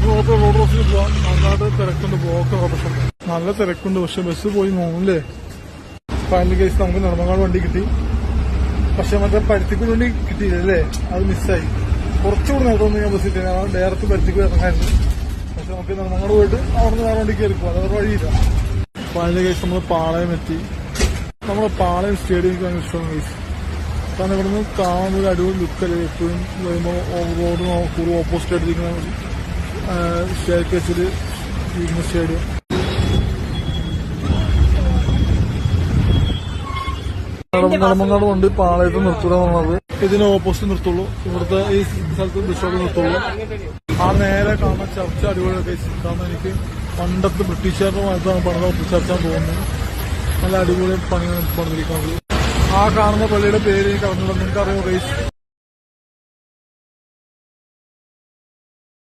നമുക്ക് റോഡ് ക്രോസിൽ പോവാം. നന്നായിട്ട് തിരക്കുണ്ട്, ബ്ലോക്ക് പ്രശ്നം, നല്ല തിരക്കുണ്ട്. പക്ഷെ ബസ് പോയി നോക്കില്ലേ. ഫൈനൽ കേസ് നമുക്ക് നെടുമങ്ങാട് വണ്ടി കിട്ടി. പക്ഷെ മറ്റേ പരുത്തിക്കൂടി വണ്ടി കിട്ടിയില്ല അല്ലേ, അത് മിസ്സായി. കുറച്ചുകൂടി നേരത്തെ ഞാൻ ബസ് കിട്ടിയത്, ഞാൻ ഡയറക്റ്റ് പരുത്തിക്കൂടി ഇറങ്ങായിരുന്നു. പക്ഷെ നമുക്ക് നെടുമങ്ങാട് പോയിട്ട് അവിടെ നിന്ന് വേറെ വണ്ടി കയറി പോകും, അതൊരു വഴിയില്ല. ഫൈനൽ കേസ് നമ്മൾ പാളയം എത്തി. നമ്മുടെ പാളയം സ്റ്റേഡിയം എനിക്ക് ഭയങ്കര ഇഷ്ടമാണ് കേസ്. കാരണം ഇവിടെ നിന്ന് കാണുന്ന ഒരു അടിപൊളി ലുക്കല്ലേ. എപ്പോഴും വരുമ്പോൾ റോഡ് കൂടുതൽ ഓപ്പോസിറ്റ് ആയിട്ടിരിക്കുന്ന സ്റ്റെയർ കേസിൽ ഇരിക്കുന്ന സ്റ്റേഡിയം. നെടുമങ്ങാട് കൊണ്ട് പാളയത്ത് നിർത്തുക എന്നുള്ളത് ഇതിന് ഓപ്പോസിറ്റ് നിർത്തുള്ളൂ. ഇവിടുത്തെ ഈ സ്ഥലത്ത് ബിഷോപ്പ് നിർത്തുള്ളൂ. ആ നേരെ കാണുന്ന ചർച്ച അടിപൊളി കേസ്. കാരണം എനിക്ക് പണ്ടത്തെ ബ്രിട്ടീഷുകാരുടെ ഭാഗത്താണ് പണിത ചർച്ചാന്ന് തോന്നുന്നു. നല്ല അടിപൊളി പണിയാണ് പണിതിരിക്കുന്നത്. ആ കാണുന്ന പള്ളിയുടെ പേര് എനിക്ക് അറിഞ്ഞില്ല. നിങ്ങൾക്ക് അറിയുമോ കേസ്?